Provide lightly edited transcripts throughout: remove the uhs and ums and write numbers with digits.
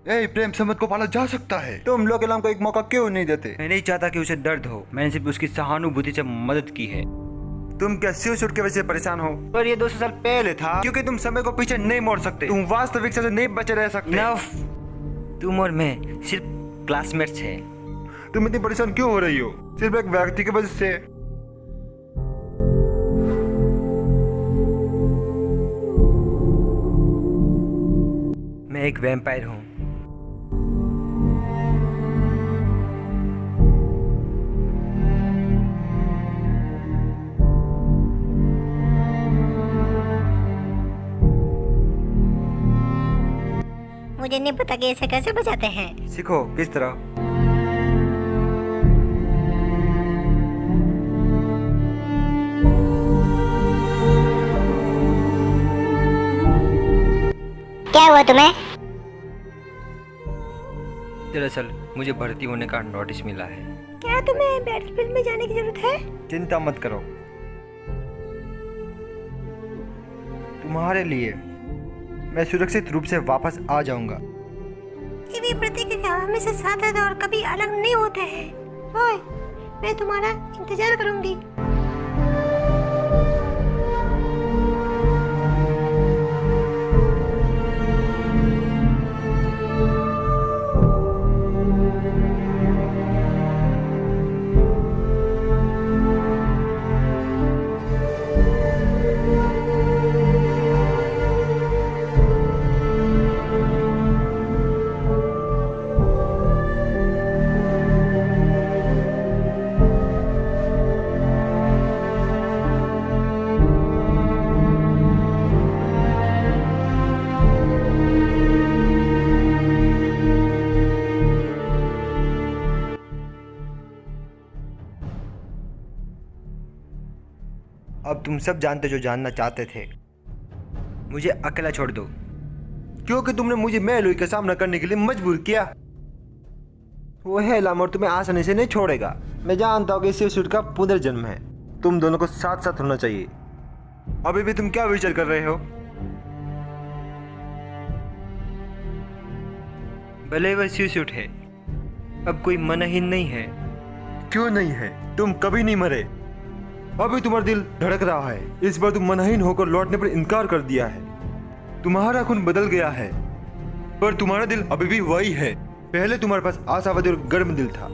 ए प्रेम समझ को पाला जा सकता है। तुम लोग इलाम को एक मौका क्यों नहीं देते? मैं नहीं चाहता कि उसे दर्द हो, मैंने सिर्फ उसकी सहानुभूति से मदद की है। तुम क्या स्यू शूट की वजह से परेशान हो? पर ये 200 साल पहले था, क्योंकि तुम समय को पीछे नहीं मोड़ सकते। तुम वास्तविकता से नहीं बचे रह सकते। नफ, तुम और मैं सिर्फ क्लासमेट्स हैं। तुम इतनी परेशान क्यों हो रही हो? सिर्फ एक व्यक्ति की वजह से? मैं एक वैम्पायर हूँ। मुझे नहीं पता कि इसे कैसे बचाते हैं। सीखो किस तरह। क्या हुआ तुम्हें? दरअसल मुझे भर्ती होने का नोटिस मिला है। क्या तुम्हें बैटलफील्ड में जाने की जरूरत है? चिंता मत करो, तुम्हारे लिए मैं सुरक्षित रूप से वापस आ जाऊंगा। टीवी प्रतिक्रिया हमेशा साथ रहते और कभी अलग नहीं होते हैं। ओए, मैं तुम्हारा इंतजार करूंगी। अब तुम सब जानते जो जानना चाहते थे। मुझे अकेला छोड़ दो। क्योंकि तुमने मुझे मैलुई का सामना करने के लिए मजबूर किया। वो है लाम और तुम्हें आसानी से नहीं छोड़ेगा। मैं जानता हूँ कि स्यू शूट का पुनर्जन्म है। तुम दोनों को साथ साथ होना चाहिए। अभी भी तुम क्या विचार कर रहे हो? भले वह सूट है, अब कोई मनहीन नहीं है। क्यों नहीं है? तुम कभी नहीं मरे। अभी तुम्हारा दिल धड़क रहा है। इस बार तुम मनहीन होकर लौटने पर इनकार कर दिया है। तुम्हारा खून बदल गया है, पर तुम्हारा दिल अभी भी वही है। पहले तुम्हारे पास आशावादी और गर्म दिल था।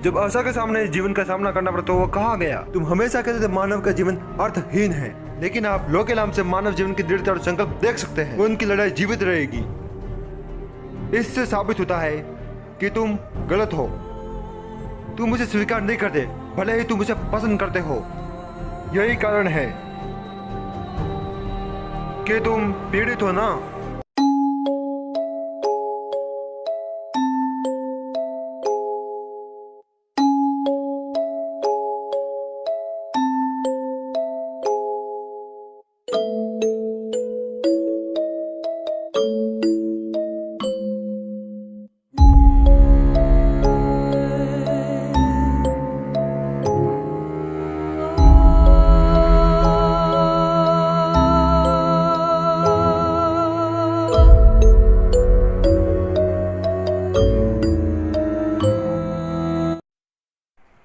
जब आशा के सामने जीवन का सामना करना पड़ा तो वो कहाँ गया? तुम हमेशा कहते थे मानव का जीवन अर्थहीन है, लेकिन आप लोकेलाम से मानव जीवन की दृढ़ता और संकल्प देख सकते हैं। उनकी लड़ाई जीवित रहेगी। इससे साबित होता है कि तुम गलत हो। तुम मुझे स्वीकार नहीं करते, भले ही तुम मुझे पसंद करते हो। यही कारण है कि तुम पीड़ित हो ना।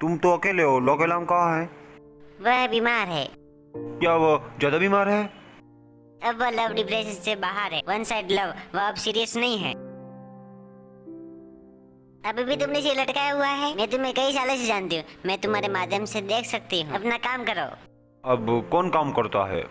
तुम तो अकेले हो। लोकेलाम कहाँ है? वह बीमार है। क्या वो ज्यादा बीमार है? अब वह लव डिप्रेशन से बाहर है। वन साइड लव, वह अब सीरियस नहीं है। अभी भी तुमने इसे लटकाया हुआ है। मैं तुम्हें कई सालों से जानती हूँ। मैं तुम्हारे माध्यम से देख सकती हूँ। अपना काम करो। अब कौन काम करता है?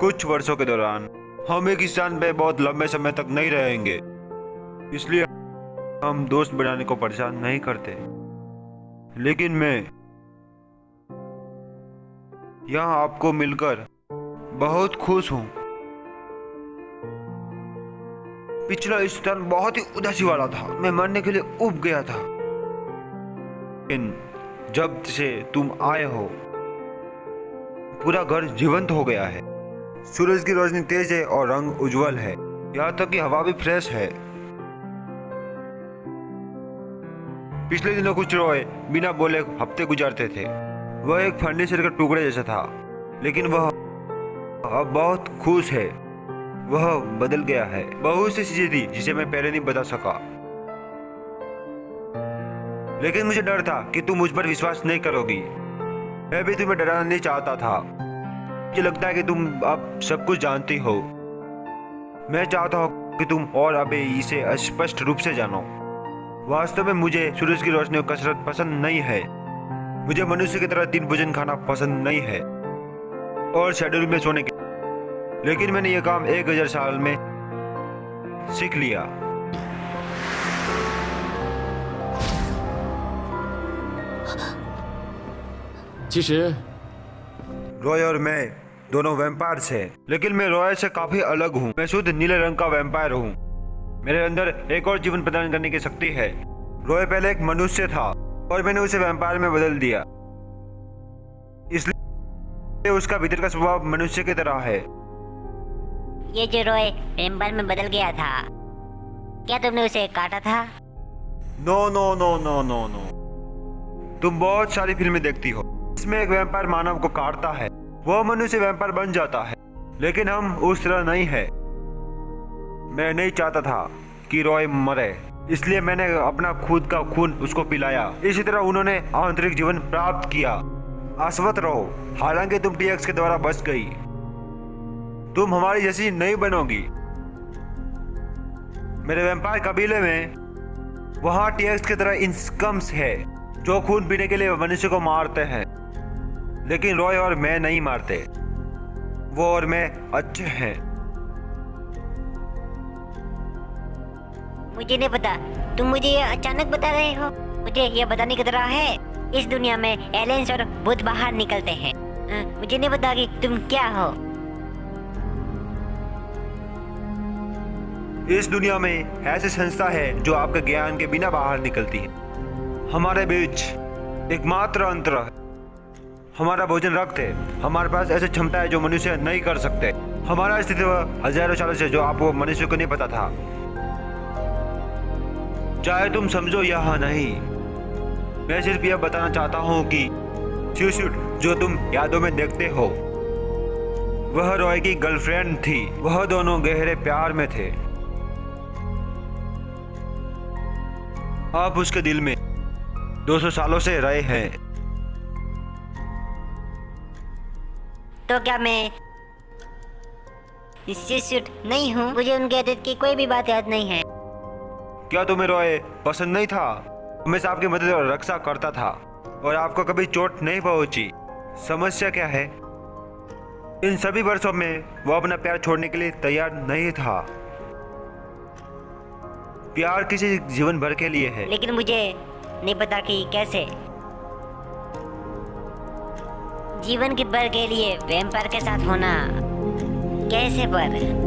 कुछ वर्षों के दौरान हम एक स्थान पे बहुत लंबे समय तक नहीं रहेंगे, इसलिए हम दोस्त बनाने को परेशान नहीं करते। लेकिन मैं यहाँ आपको मिलकर बहुत खुश हूँ। पिछला स्थान बहुत ही उदासी वाला था। मैं मरने के लिए उब गया था। लेकिन जब से तुम आए हो, पूरा घर जीवंत हो गया है। सूरज की रोशनी तेज है और रंग उज्जवल है। यहाँ तक कि हवा भी फ्रेश है। पिछले दिनों कुछ रॉय बिना बोले हफ्ते गुजारते थे। वह एक फर्नीचर का टुकड़े जैसा था, लेकिन वह अब बहुत खुश है। वह बदल गया है। बहुत सी चीजें थी जिसे मैं पहले नहीं बता सका, लेकिन मुझे डर था कि तुम मुझ पर विश्वास नहीं करोगी। मैं भी तुम्हें डराना नहीं चाहता था। मुझे लगता है कि तुम अब सब कुछ जानती हो। मैं चाहता हूँ कि तुम और अभी इसे स्पष्ट रूप से जानो। वास्तव में मुझे सूरज की रोशनी और कसरत पसंद नहीं है। मुझे मनुष्य की तरह 3 भोजन खाना पसंद नहीं है और शेड्यूल में सोने के, लेकिन मैंने यह काम 1000 साल में सीख लिया। रॉय और मैं दोनों वैम्पायर्स हैं, लेकिन मैं रॉय से काफी अलग हूँ। मैं शुद्ध नीले रंग का वैम्पायर हूँ। मेरे अंदर एक और जीवन प्रदान करने की शक्ति है। रॉय पहले एक मनुष्य था और मैंने उसे वैम्पायर में बदल दिया, इसलिए उसका भीतर का स्वभाव मनुष्य की तरह है। ये जो रॉय वैम्पायर में बदल गया था, क्या तुमने उसे काटा था? No no no no no no. तुम बहुत सारी फिल्में देखती हो। इसमें एक वैम्पायर मानव को काटता है, वो मनुष्य वैम्पायर बन जाता है, लेकिन हम उस तरह नहीं है। मैं नहीं चाहता था कि रॉय मरे, इसलिए मैंने अपना खुद का खून उसको पिलाया। इसी तरह उन्होंने आंतरिक जीवन प्राप्त किया। आश्वस्त रहो, हालांकि तुम टीएक्स के द्वारा बच गई, तुम हमारी जैसी नहीं बनोगी। मेरे वैम्पायर कबीले में वहां टीएक्स की तरह इंस्कम्स है जो खून पीने के लिए मनुष्य को मारते हैं, लेकिन रॉय और मैं नहीं मारते। वो और मैं अच्छे हैं। मुझे नहीं पता, तुम मुझे ये अचानक बता रहे हो। मुझे ये बताने की तरह है, इस दुनिया में एलियंस और भूत बाहर निकलते हैं। मुझे नहीं पता कि तुम क्या हो। इस दुनिया में ऐसी संस्था है जो आपके ज्ञान के बिना बाहर निकलती है। हमारे बीच एकमात्र अंतर है हमारा भोजन रक्त है। हमारे पास ऐसी क्षमता है जो मनुष्य नहीं कर सकते। हमारा अस्तित्व हजारों सालों से जो आपको मनुष्य को नहीं पता था, चाहे तुम समझो या नहीं। मैं सिर्फ यह बताना चाहता हूँ कि स्यूसूट जो तुम यादों में देखते हो, वह रॉय की गर्लफ्रेंड थी। वह दोनों गहरे प्यार में थे। आप उसके दिल में 200 सालों से रहे हैं। तो क्या मैं शिष्ट नहीं हूँ? मुझे उनके अतीत की कोई भी बात याद नहीं है। क्या तुम्हें रॉय पसंद नहीं था? हमेशा आपकी मदद और रक्षा करता था और आपको कभी चोट नहीं पहुंची। समस्या क्या है? इन सभी वर्षों में वो अपना प्यार छोड़ने के लिए तैयार नहीं था। प्यार किसी जीवन भर के लिए है। लेकिन मुझे नहीं पता कि कैसे। जीवन के भर के लिए वैम्पायर के साथ होना कैसे पर?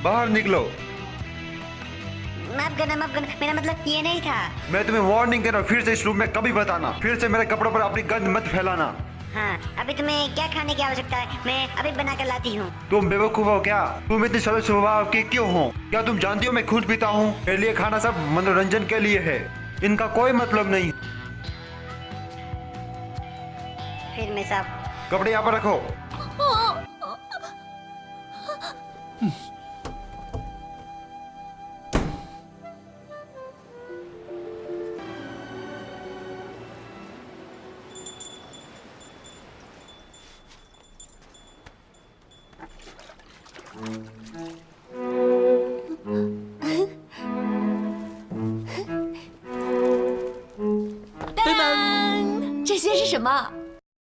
बाहर निकलो। माफ करना, मेरा मतलब ये नहीं था। मैं तुम्हें वार्निंग कर रहा हूँ, फिर से इस रूम में कभी बताना। फिर से मेरे कपड़ों पर अपनी गंध मत फैलाना। हाँ, अभी तुम्हें क्या खाने की आवश्यकता है? मैं अभी बना कर लाती हूँ। तुम बेवकूफ हो क्या? तुम इतने सरल स्वभाव के क्यों हो? क्या तुम जानती हो मैं खून पीता हूँ? मेरे लिए खाना सब मनोरंजन के लिए है, इनका कोई मतलब नहीं। फिर मैं सब कपड़े यहाँ पर रखो।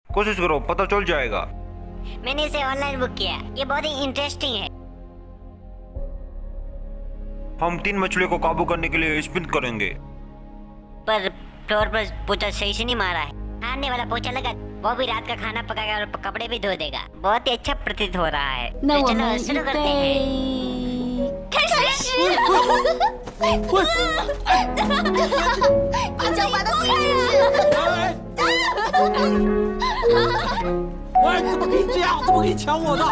कोशिश करो, पता चल जाएगा। मैंने इसे ऑनलाइन बुक किया। ये बहुत ही इंटरेस्टिंग है। हम 3 मछलियों को काबू करने के लिए स्पिन करेंगे। पर फ्लोर पर पोछा सही से नहीं मारा है। आने वाला पोछा लगा, वो भी रात का खाना पकाएगा और कपड़े भी धो देगा। बहुत ही अच्छा प्रतीत हो रहा है। तो चलो शुरू करते हैं। 快将把他推出去！ 喂，怎么可以这样？怎么可以抢我的？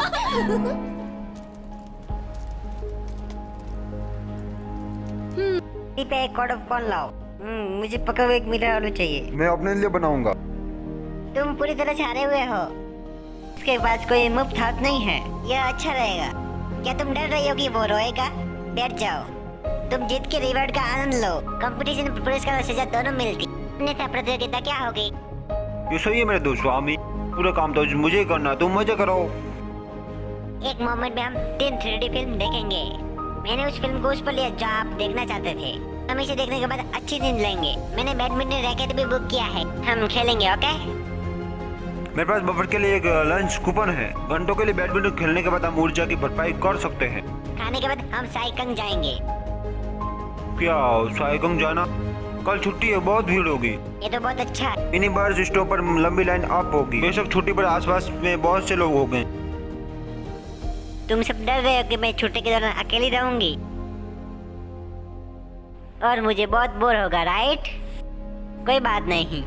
पे एक कॉर्ड ऑफ कॉर्न लाओ। मुझे पका हुआ 1 मीटर आलू चाहिए। मैं अपने लिए बनाऊंगा। तुम पूरी तरह से हारे हुए हो। इसके पास कोई मुफ्त हाथ नहीं है। यह अच्छा रहेगा। क्या तुम डर रही हो कि वो रोएगा? बैठ जाओ। तुम जीत के रिवॉर्ड का आनंद लो। कंपटीशन में पुरस्कार और सजा दोनों मिलती। अन्यथा प्रतियोगिता क्या होगी? ये सही है मेरे दोस्त स्वामी, पूरा काम तो मुझे ही करना, तुम मजे करो। एक मोमेंट में हम 3 3D फिल्म देखेंगे। मैंने उस फिल्म को उस पर लिया जो आप देखना चाहते थे। हम इसे देखने के बाद अच्छी नींद लेंगे। मैंने बैडमिंटन रैकेट भी बुक किया है। हम खेलेंगे, ओके? मेरे पास बफर के लिए एक लंच कूपन है। घंटों के लिए बैडमिंटन खेलने के बाद हम ऊर्जा की भरपाई कर सकते हैं। खाने के बाद हम साइकिंग जाएंगे। क्या साइकिंग जाना? कल छुट्टी है, बहुत भीड़ होगी। ये तो बहुत अच्छा है। इन्हीं बस स्टॉप पर लंबी लाइन अप होगी। बेशक छुट्टी पर आसपास में बहुत से लोग होंगे। तुम सब डर रहे हो कि मैं छुट्टी के दौरान अकेली रहूंगी और मुझे बहुत बोर होगा, राइट? कोई बात नहीं।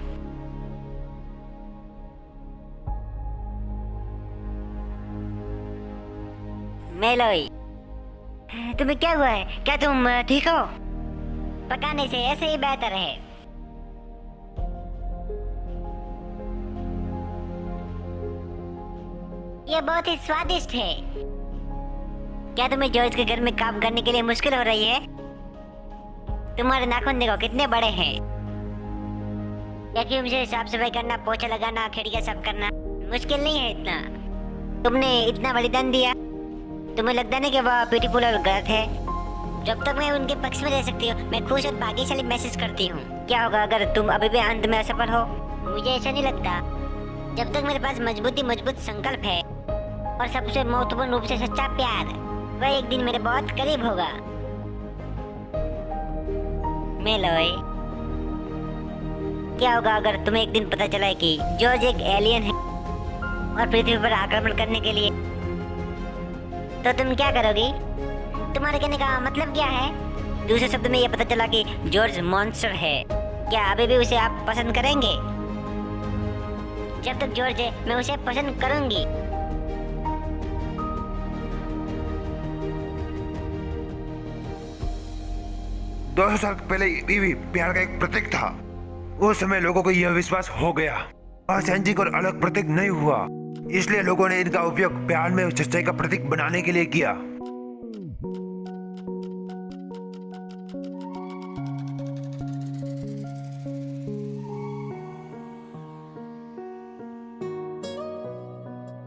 मेलोई, तुम्हें क्या हुआ है? क्या तुम ठीक हो? पकाने से ऐसे ही बेहतर है। यह बहुत ही स्वादिष्ट है। क्या तुम्हें जॉर्ज के घर में काम करने के लिए मुश्किल हो रही है? तुम्हारे नाखून देखो कितने बड़े हैं। वैक्यूम से साफ सफाई करना, पोछा लगाना, खिड़कियां साफ करना मुश्किल नहीं है इतना। तुमने इतना बलिदान दिया। तुम्हें लगता नहीं कि वह ब्यूटीफुल और गलत है? जब तक मैं उनके पक्ष में रह सकती हूँ, मैं खुश और भाग्यशाली महसूस करती हूँ। क्या होगा अगर तुम अभी भी अंत में असफल हो? मुझे ऐसा नहीं लगता। जब तक मेरे पास मजबूत संकल्प है और सबसे महत्वपूर्ण रूप से सच्चा प्यार, वह एक दिन मेरे बहुत करीब होगा। मेलोई, क्या होगा अगर तुम्हें एक दिन पता चला कि जॉर्ज एक एलियन है और पृथ्वी पर आक्रमण करने के लिए? तो तुम क्या करोगी? तुम्हारे कहने का मतलब क्या है? दूसरे शब्द में यह पता चला कि जॉर्ज मॉन्स्टर है। क्या अभी भी उसे आप पसंद करेंगे? जब तक जॉर्ज है, मैं उसे पसंद करूंगी। दो 200 साल पहले बीवी प्यार का एक प्रतीक था। उस समय लोगों को यह विश्वास हो गया। असांजिक और अलग प्रतीक नहीं हुआ, इसलिए लोगों ने इनका उपयोग प्यार में सच्चाई का प्रतीक बनाने के लिए किया।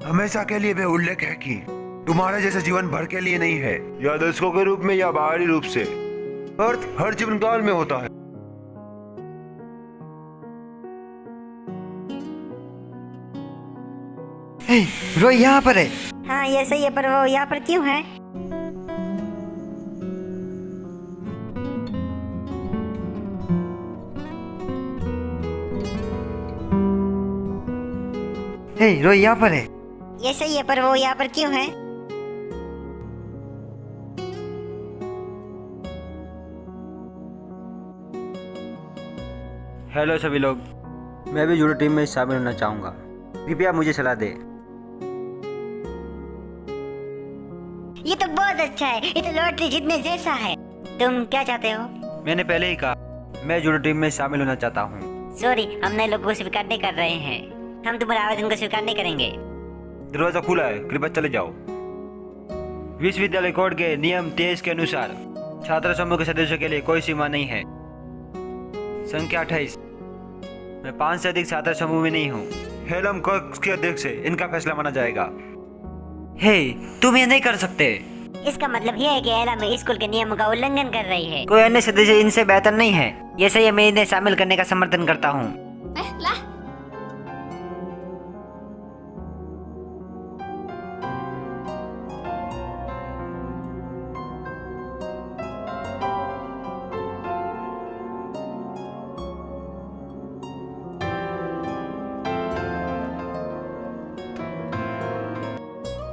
हमेशा के लिए वे उल्लेख है कि तुम्हारे जैसे जीवन भर के लिए नहीं है, या दशकों के रूप में या बाहरी रूप से। अर्थ हर जीवन काल में होता है। रोई यहाँ पर है। हाँ ये सही है, पर वो यहाँ पर क्यों है? रोई यहाँ पर है। ये सही है, पर वो यहाँ पर क्यों है? हेलो सभी लोग, मैं भी जूडो टीम में शामिल होना चाहूँगा। कृपया मुझे सलाह दे। ये तो बहुत अच्छा है, ये तो लॉटरी जीतने जैसा है। तुम क्या चाहते हो? मैंने पहले ही कहा, मैं जूडो टीम में शामिल होना चाहता हूँ। सॉरी, हम नए लोगों को स्वीकार नहीं कर रहे हैं। हम तुम्हारे आवेदन को स्वीकार नहीं करेंगे। दरवाजा खुला है, कृपया चले जाओ। विश्वविद्यालय कोड के नियम 23 के अनुसार छात्र समूह के सदस्यों के लिए कोई सीमा नहीं है। संख्या 28। मैं 5 से अधिक छात्र समूह में नहीं हूँ। हेलम कक्ष के अध्यक्ष से इनका फैसला माना जाएगा। हे, तुम ये नहीं कर सकते। इसका मतलब यह है कि एला में स्कूल के नियमों का उल्लंघन कर रही है। कोई अन्य सदस्य इनसे बेहतर नहीं है। ये सही है, मैं इन्हें शामिल करने का समर्थन करता हूँ। 哎，来，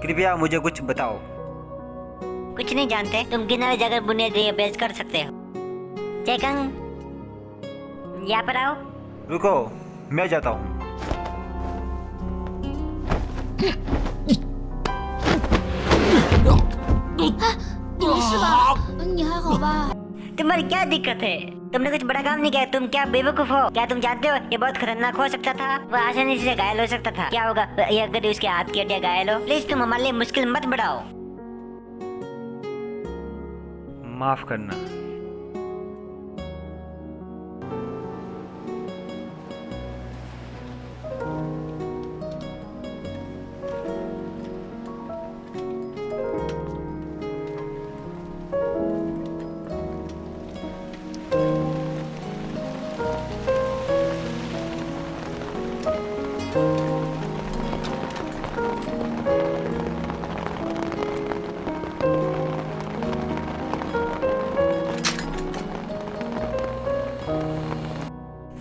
कृपया मुझे कुछ बताओ। कुछ नहीं जानते? तुम किनारे जाकर बुनियादी अभ्यास कर सकते हो। चेकंग, यहाँ पर आओ। रुको, मैं जाता हूँ। 你没事吧？你还好吧？ तुम्हारी क्या दिक्कत है? तुमने कुछ बड़ा काम नहीं किया। तुम क्या बेवकूफ हो? क्या तुम जानते हो ये बहुत खतरनाक हो सकता था? वह आसानी से घायल हो सकता था। क्या होगा ये अगर उसके हाथ की हड्डियां घायल हो? प्लीज तुम हमारे लिए मुश्किल मत बढ़ाओ। माफ करना।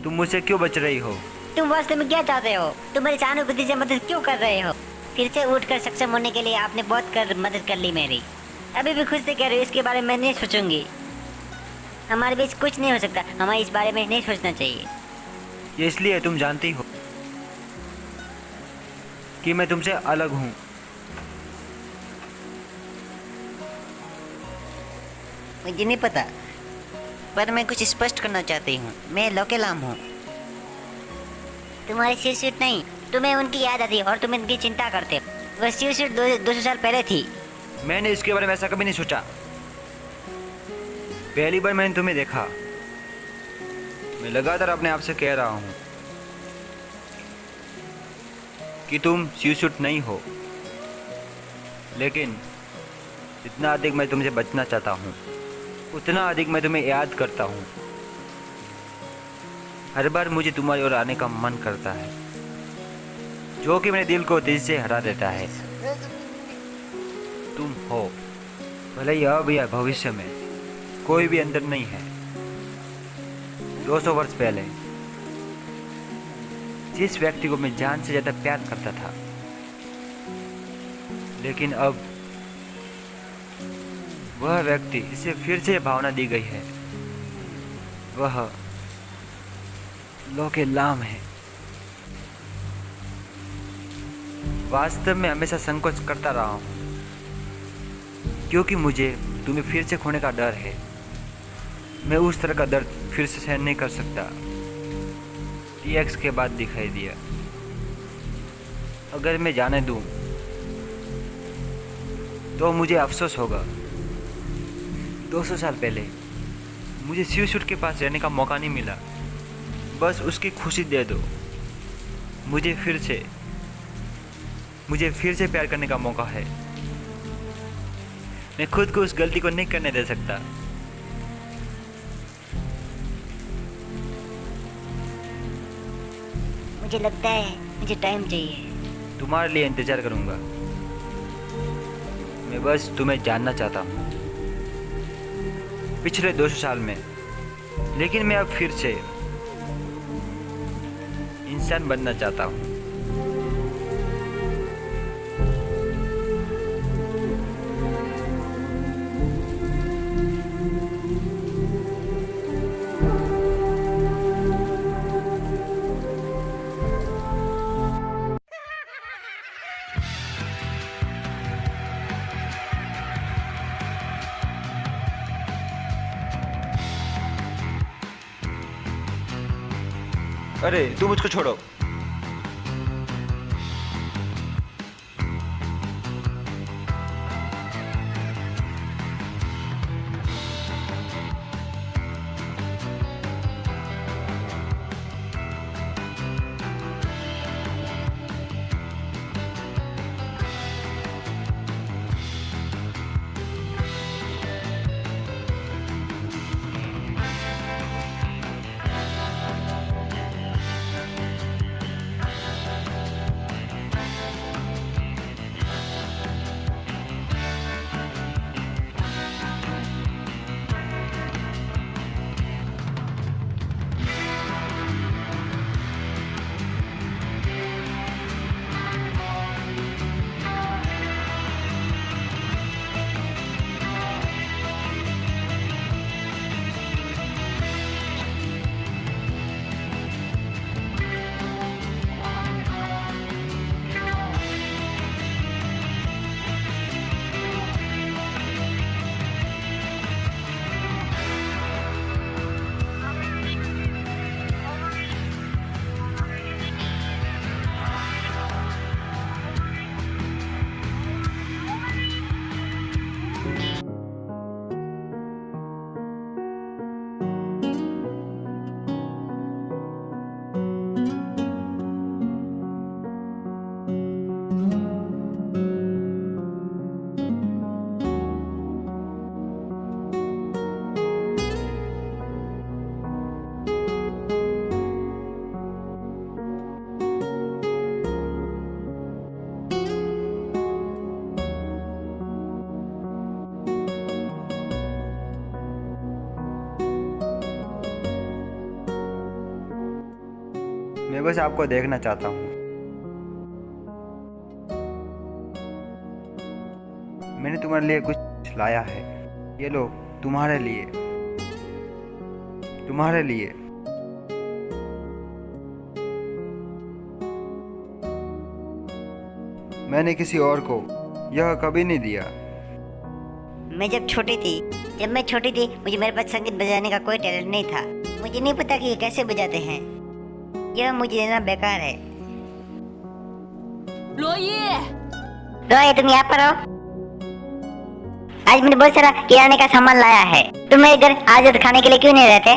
तुम मुझसे क्यों बच रही हो? तुम वास्तव में क्या चाहते हो? तुम मेरी सहानुभूति से मदद क्यों कर रहे हो? फिर से उठकर सक्षम होने के लिए आपने बहुत मदद कर ली मेरी। अभी भी खुद से कह रहे हो इसके बारे में नहीं सोचूंगी। हमारे बीच कुछ नहीं हो सकता। हमें इस बारे में नहीं सोचना चाहिए। ये इसलिए तुम जानती हो कि मैं तुमसे अलग हूँ। मुझे नहीं पता, पर मैं कुछ स्पष्ट करना चाहती हूँ। मैं लोकेलाम हूँ। तुम्हारी शिरसूट नहीं, तुम्हें उनकी याद आती है और तुम इनकी चिंता करते हो। वह शिरसूट 200 साल पहले थी। मैंने इसके बारे में ऐसा कभी नहीं सोचा। पहली बार मैंने तुम्हें देखा, मैं लगातार अपने आप से कह रहा हूँ कि तुम शिरसूट नहीं हो, लेकिन जितना अधिक मैं तुमसे बचना चाहता हूँ उतना अधिक मैं तुम्हें याद करता हूँ। हर बार मुझे तुम्हारी ओर आने का मन करता है, जो कि मेरे दिल को दिल से हरा देता है। तुम हो, भले ही अब या भविष्य में कोई भी अंतर नहीं है। 200 वर्ष पहले जिस व्यक्ति को मैं जान से ज्यादा प्यार करता था, लेकिन अब वह व्यक्ति जिसे फिर से भावना दी गई है वह लोकेलाम है। वास्तव में हमेशा संकोच करता रहा हूँ, क्योंकि मुझे तुम्हें फिर से खोने का डर है। मैं उस तरह का दर्द फिर से सहन नहीं कर सकता। TX के बाद दिखाई दिया। अगर मैं जाने दूं तो मुझे अफसोस होगा। 200 साल पहले मुझे शिवसूट के पास रहने का मौका नहीं मिला। बस उसकी खुशी दे दो। मुझे फिर से प्यार करने का मौका है। मैं खुद को उस गलती को नहीं करने दे सकता। मुझे लगता है मुझे टाइम चाहिए। तुम्हारे लिए इंतजार करूंगा। मैं बस तुम्हें जानना चाहता हूँ। पिछले 200 साल में, लेकिन मैं अब फिर से इंसान बनना चाहता हूँ। अरे तुम मुझको छोड़ो। मैं बस आपको देखना चाहता हूँ। मैंने तुम्हारे लिए कुछ लाया है। ये लो, तुम्हारे लिए, तुम्हारे लिए। मैंने किसी और को यह कभी नहीं दिया। मैं जब छोटी थी मुझे मेरे पास संगीत बजाने का कोई टैलेंट नहीं था। मुझे नहीं पता कि ये कैसे बजाते हैं। यह मुझे देना बेकार है। 罗伊， रोए, तुम यहाँ पर हो? आज मैंने बहुत सारा किराने का सामान लाया है। तुम मेरे घर आज खाने के लिए क्यों नहीं रहते?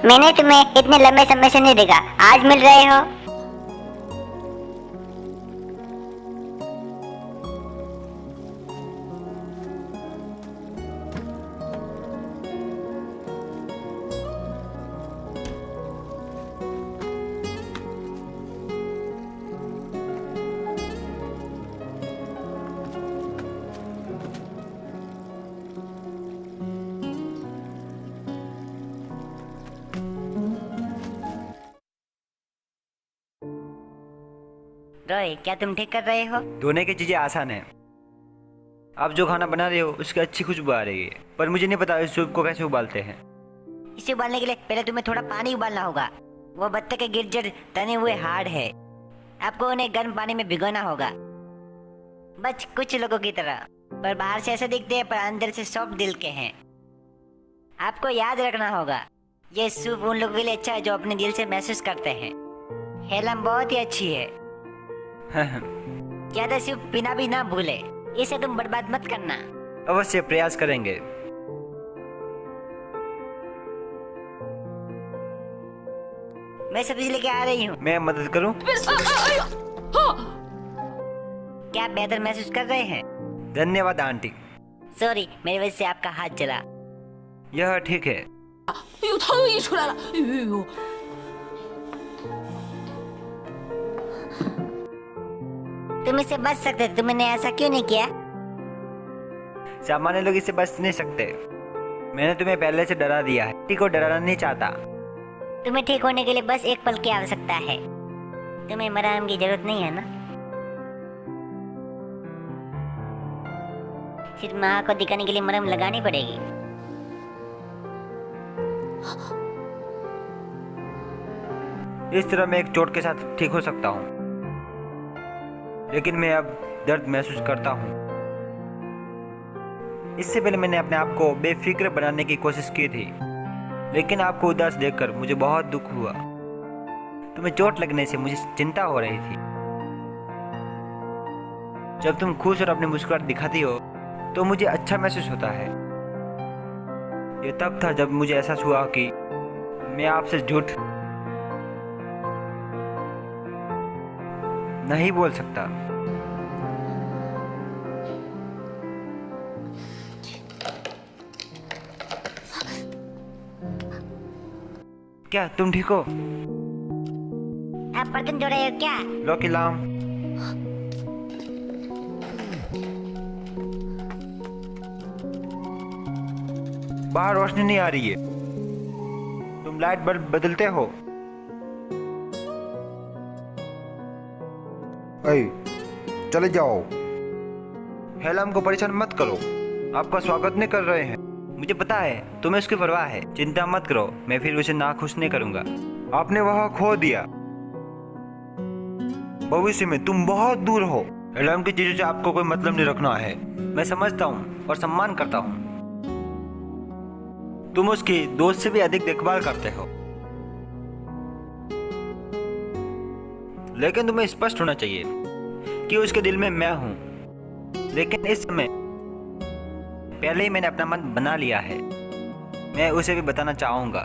मैंने तुम्हें इतने लंबे समय से नहीं देखा, आज मिल रहे हो। रोए, क्या तुम ठीक कर रहे हो? धोने की चीजें आसान है। आप जो खाना बना रहे हो उसकी अच्छी खुशबू आ रही है, पर मुझे नहीं पता इस सूप को कैसे उबालते हैं। इसे उबालने के लिए पहले तुम्हें थोड़ा पानी उबालना होगा। वो बत्तख के गिरजट तने हुए हार्ड है। आपको उन्हें गर्म पानी में भिगोना होगा, बस कुछ लोगों की तरह। पर बाहर से ऐसे दिखते हैं, पर अंदर से सॉफ्ट दिल के हैं। आपको याद रखना होगा, ये सूप उन लोगों के लिए अच्छा है जो अपने दिल से महसूस करते हैं। हेलम बहुत ही अच्छी है। ज्यादा सूप पीना भी ना भूले। इसे तुम बर्बाद मत करना। अवश्य प्रयास करेंगे। मैं सब्जी लेके आ रही हूँ। मैं मदद करूं? 哎呀，啊！ क्या आप बेहतर महसूस कर रहे हैं? धन्यवाद आंटी। सॉरी, मेरी वजह से आपका हाथ जला। यह ठीक है। 哎呦，汤又溢出来了！哎呦呦！ तुम इससे बच सकते थे, तुमने ऐसा क्यों नहीं किया? सामान्य लोग इससे बच नहीं सकते। मैंने तुम्हें पहले से डरा दिया है। किसी को डराना नहीं चाहता। तुम्हें ठीक होने के लिए बस एक पल की आवश्यकता है। तुम्हें मरहम की जरूरत नहीं है ना? सिर्फ माँ को दिखाने के लिए मरहम लगानी पड़ेगी। इस तरह मैं एक चोट के साथ ठीक हो सकता हूँ, लेकिन मैं अब दर्द महसूस करता हूँ। इससे पहले मैंने अपने आप को बेफिक्र बनाने की कोशिश की थी, लेकिन आपको उदास देखकर मुझे बहुत दुख हुआ। तुम्हें चोट लगने से मुझे चिंता हो रही थी। जब तुम खुश और अपनी मुस्कुराहट दिखाती हो तो मुझे अच्छा महसूस होता है। ये तब था जब मुझे एहसास हुआ कि मैं आपसे झूठ नहीं बोल सकता। क्या तुम ठीक हो? आप बर्तन धो रहे हो क्या? लौकी लाम। बाहर रोशनी नहीं आ रही है। तुम लाइट बल्ब बदलते हो? चले जाओ। हेलम को परेशान मत करो, आपका स्वागत नहीं कर रहे हैं। मुझे पता है तुम्हें उसकी परवाह है। चिंता मत करो, मैं फिर उसे नाखुश नहीं करूंगा। आपने वह खो दिया। भविष्य में तुम बहुत दूर हो। हेलम की चीजों से आपको कोई मतलब नहीं रखना है। मैं समझता हूँ और सम्मान करता हूँ। तुम उसकी दोस्त से भी अधिक देखभाल करते हो, लेकिन तुम्हें स्पष्ट होना चाहिए कि उसके दिल में मैं हूं। लेकिन इस समय पहले ही मैंने अपना मन बना लिया है। मैं उसे भी बताना चाहूंगा।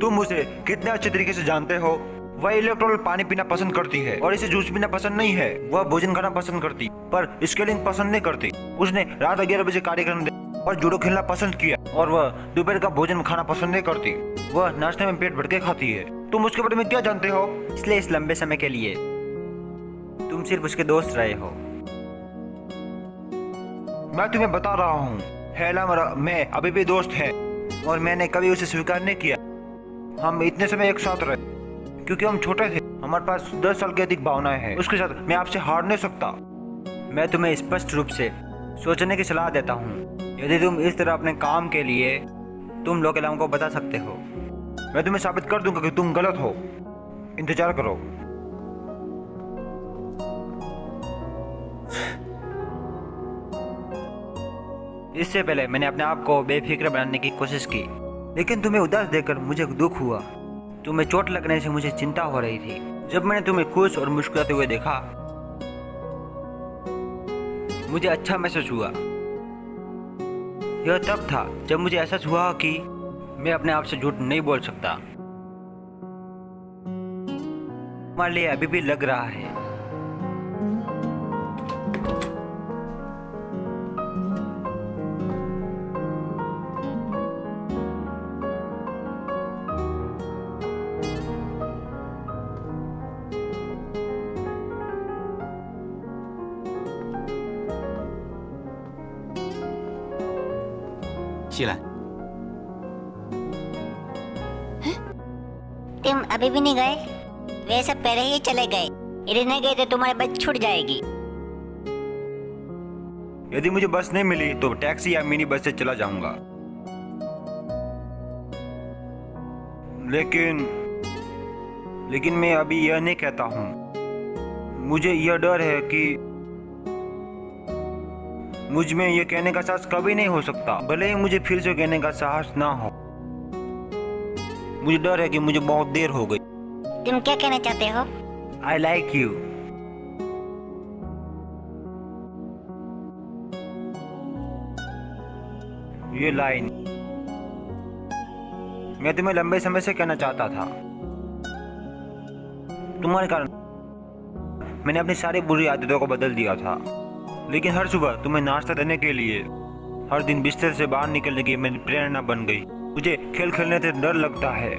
तुम उसे कितने अच्छे तरीके से जानते हो। वह इलेक्ट्रोल पानी पीना पसंद करती है और इसे जूस पीना पसंद नहीं है। वह भोजन खाना पसंद करती पर स्केलिंग पसंद नहीं करती। उसने रात 11 बजे कार्यक्रम और जूडो खेलना पसंद किया और वह दोपहर का भोजन खाना पसंद नहीं करती। वह नाश्ते में पेट भर के खाती है। तुम उसके बारे में क्या जानते हो? इसलिए इस लंबे समय के लिए तुम सिर्फ उसके दोस्त रहे हो। मैं तुम्हें बता रहा हूँ, हेलम और मैं अभी भी दोस्त हैं और मैंने कभी उसे स्वीकार नहीं किया। हम इतने समय एक साथ रहे क्योंकि हम छोटे थे। हमारे पास 10 साल की अधिक भावनाएं हैं। उसके साथ मैं आपसे हार नहीं सकता। मैं तुम्हें स्पष्ट रूप से सोचने की सलाह देता हूँ। यदि तुम इस तरह अपने काम के लिए तुम लोग हेलम को बता सकते हो, मैं तुम्हें साबित कर दूंगा कि तुम गलत हो। इंतजार करो। इससे पहले मैंने अपने आप को बेफिक्र बनाने की कोशिश की, लेकिन तुम्हें उदास देखकर मुझे दुख हुआ। तुम्हें चोट लगने से मुझे चिंता हो रही थी। जब मैंने तुम्हें खुश और मुस्कुराते हुए देखा, मुझे अच्छा महसूस हुआ। यह तब था जब मुझे एहसास हुआ कि मैं अपने आप से झूठ नहीं बोल सकता। तुम्हारे लिए अभी भी लग रहा है।西兰， तुम अभी भी नहीं गए? वे सब पहले ही चले गए। यदि नहीं गए तो तुम्हारी बस छूट जाएगी। यदि मुझे बस नहीं मिली तो टैक्सी या मिनी बस से चला जाऊंगा। लेकिन मैं अभी यह नहीं कहता हूं। मुझे यह डर है कि मुझ में यह कहने का साहस कभी नहीं हो सकता, भले ही मुझे फिर से कहने का साहस ना हो। मुझे डर है कि मुझे बहुत देर हो गई। तुम क्या कहना चाहते हो? I like you. ये लाइन मैं तुम्हें लंबे समय से कहना चाहता था। तुम्हारे कारण मैंने अपनी सारी बुरी आदतों को बदल दिया था। लेकिन हर सुबह तुम्हें नाश्ता देने के लिए, हर दिन बिस्तर से बाहर निकलने की मेरी प्रेरणा बन गई। मुझे खेल खेलने से डर लगता है,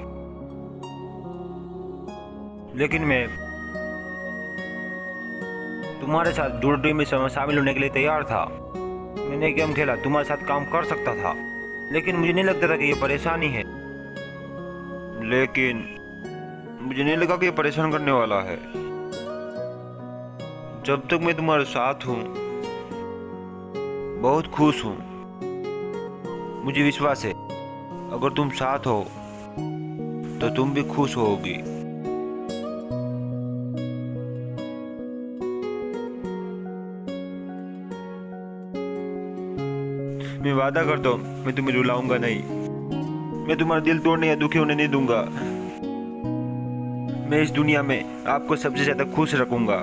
लेकिन मैं तुम्हारे साथ जुड़ने में शामिल होने के लिए तैयार था। मैंने गेम खेला, तुम्हारे साथ काम कर सकता था, लेकिन मुझे नहीं लगता था कि ये परेशानी है। लेकिन मुझे नहीं लगा कि ये परेशान करने वाला है। जब तक मैं तुम्हारे साथ हूँ बहुत खुश हूँ। मुझे विश्वास है अगर तुम साथ हो तो तुम भी खुश होगी। वादा करता हूँ मैं तुम्हें रुलाऊंगा नहीं। मैं तुम्हारा दिल तोड़ने या दुखी होने नहीं दूंगा। मैं इस दुनिया में आपको सबसे ज्यादा खुश रखूंगा।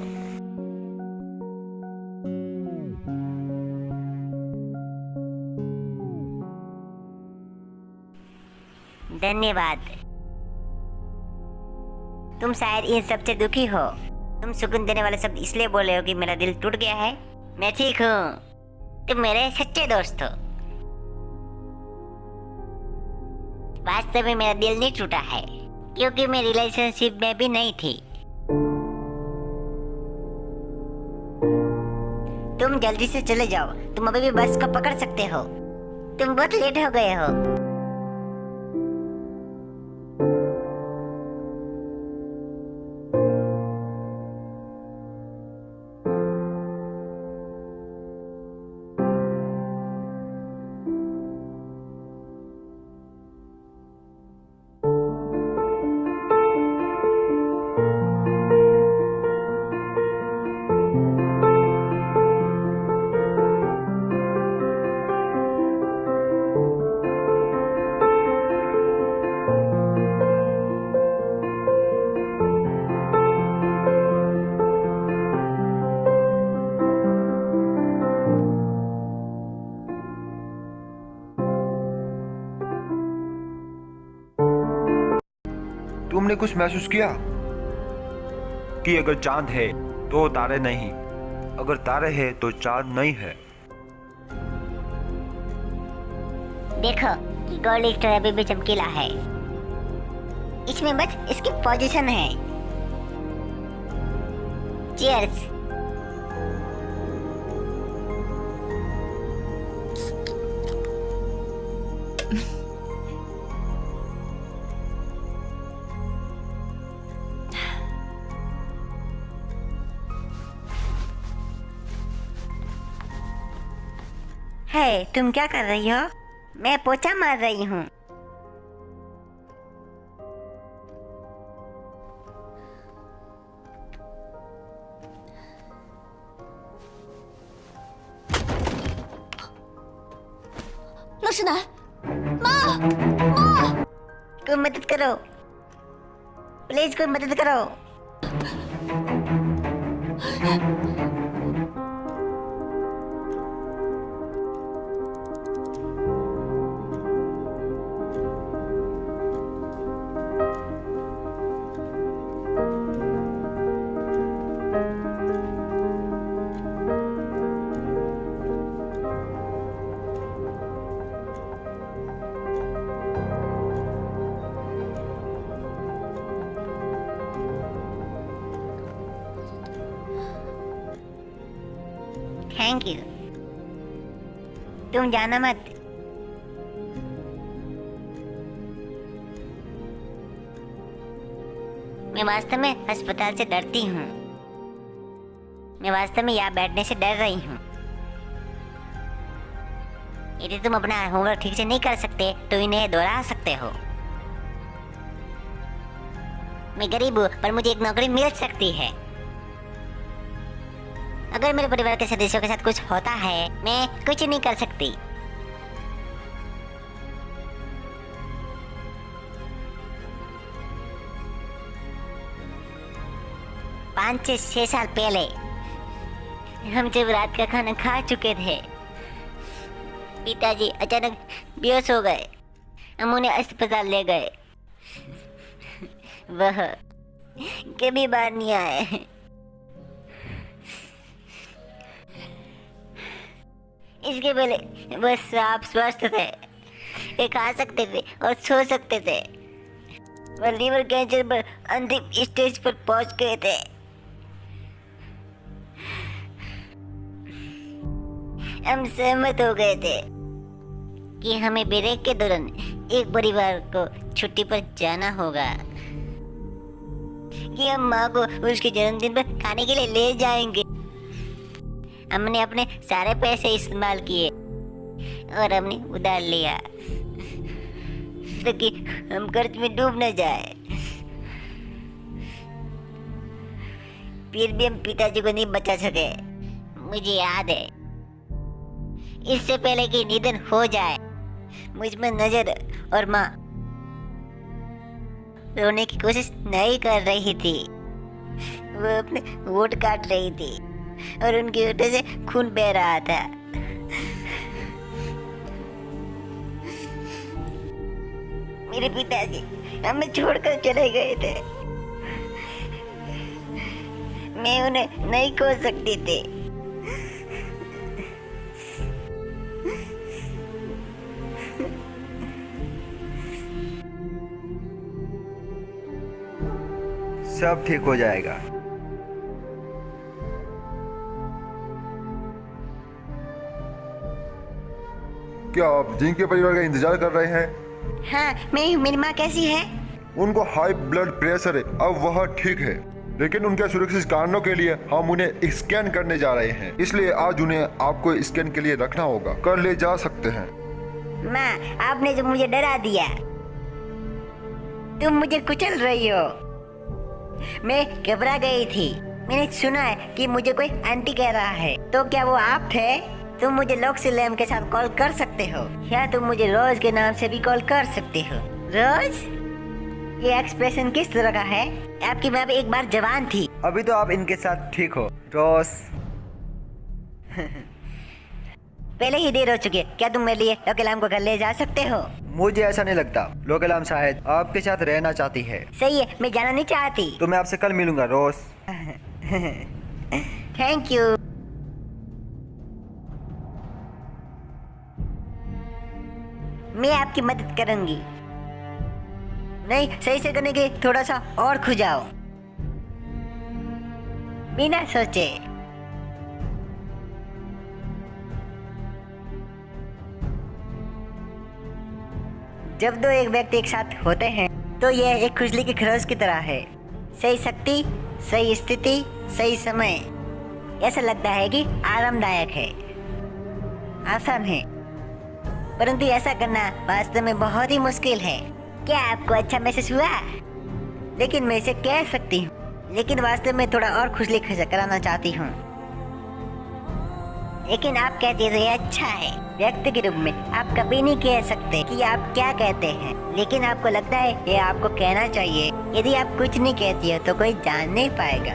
धन्यवाद। तुम शायद इन सबसे दुखी हो। तुम सुकून देने वाले शब्द इसलिए बोले हो कि मेरा दिल टूट गया है। मैं ठीक हूँ। तुम मेरे सच्चे दोस्त हो। वास्तव में मेरा दिल नहीं टूटा है क्योंकि मैं रिलेशनशिप में भी नहीं थी। तुम जल्दी से चले जाओ। तुम अभी भी बस को पकड़ सकते हो। तुम बहुत लेट हो गए हो। तुमने कुछ महसूस किया कि अगर चांद है तो तारे नहीं, अगर तारे हैं तो चांद नहीं है। देखो कि गोल्ड स्टार अभी भी चमकीला है। इसमें बस इसकी पोजीशन है। चीयर्स। हे, तुम क्या कर रही हो? मैं पोछा मार रही हूँ। कोई मदद करो, प्लीज कोई मदद करो। Thank you. तुम जाना मत। मैं वास्तव में अस्पताल से डरती हूँ। मैं वास्तव में यहाँ बैठने से डर रही हूँ। यदि तुम अपना होमवर्क ठीक से नहीं कर सकते तो इन्हें दोहरा सकते हो। मैं गरीब हूँ पर मुझे एक नौकरी मिल सकती है। अगर मेरे परिवार के सदस्यों के साथ कुछ होता है मैं कुछ नहीं कर सकती। पाँच से 6 साल पहले हम जब रात का खाना खा चुके थे, पिताजी अचानक बेहोश हो गए। हम उन्हें अस्पताल ले गए। वह कभी बाहर नहीं आए। इसके पहले बस आप स्वस्थ थे। वे खा सकते थे और सो सकते थे। वह लीवर कैंसर पर अंतिम स्टेज पर पहुंच गए थे। हम सहमत हो गए थे कि हमें ब्रेक के दौरान एक परिवार को छुट्टी पर जाना होगा, कि हम माँ को उसके जन्मदिन पर खाने के लिए ले जाएंगे। हमने अपने सारे पैसे इस्तेमाल किए और हमने उधार लिया ताकि हम कर्ज में डूब न जाए। फिर भी हम पिताजी को नहीं बचा सके। मुझे याद है इससे पहले कि निधन हो जाए। मुझ में नजर और माँ रोने की कोशिश नहीं कर रही थी, वो अपने होठ काट रही थी और उनके होठों से खून बह रहा था। मेरे पिताजी हमें छोड़कर चले गए थे, मैं उन्हें नहीं खो सकती थी। सब ठीक हो जाएगा। क्या आप जिनके परिवार का इंतजार कर रहे हैं? हाँ, मेरी माँ कैसी है? उनको हाई ब्लड प्रेशर है, अब वह ठीक है, लेकिन उनके सुरक्षित कारणों के लिए हम उन्हें स्कैन करने जा रहे हैं, इसलिए आज उन्हें आपको स्कैन के लिए रखना होगा। कर ले जा सकते हैं। माँ, आपने जो मुझे डरा दिया, तुम मुझे कुचल रही हो। मैं घबरा गई थी। मैंने सुना है कि मुझे कोई आंटी कह रहा है, तो क्या वो आप थे? तुम मुझे लॉक्सी लैम के साथ कॉल कर सकते हो, या तुम मुझे रोज के नाम से भी कॉल कर सकते हो। रोज? ये एक्सप्रेशन किस तरह का है? आपकी माँ एक बार जवान थी। अभी तो आप इनके साथ ठीक हो रोज। पहले ही देर हो चुकी है, क्या तुम मेरे लिए लोकेलाम को घर ले जा सकते हो? मुझे ऐसा नहीं लगता। लोकेलाम शायद आपके साथ रहना चाहती है। सही है, मैं जाना नहीं चाहती। तो मैं आपसे कल मिलूंगा रोज। Thank you. मैं आपकी मदद करूंगी। नहीं, सही से करने के थोड़ा सा और खुजाओ, बिना सोचे। जब दो एक व्यक्ति एक साथ होते हैं तो यह एक खुजली की खरोच की तरह है। सही शक्ति, सही स्थिति, सही समय। ऐसा लगता है कि आरामदायक है, आसान है, परंतु ऐसा करना वास्तव में बहुत ही मुश्किल है। क्या आपको अच्छा महसूस हुआ? लेकिन मैं इसे कह सकती हूँ, लेकिन वास्तव में थोड़ा और खुजली कराना चाहती हूँ। लेकिन आप कहते हैं ये अच्छा है। व्यक्ति के रूप में आप कभी नहीं कह सकते कि आप क्या कहते हैं, लेकिन आपको लगता है ये आपको कहना चाहिए। यदि आप कुछ नहीं कहती हो तो कोई जान नहीं पाएगा।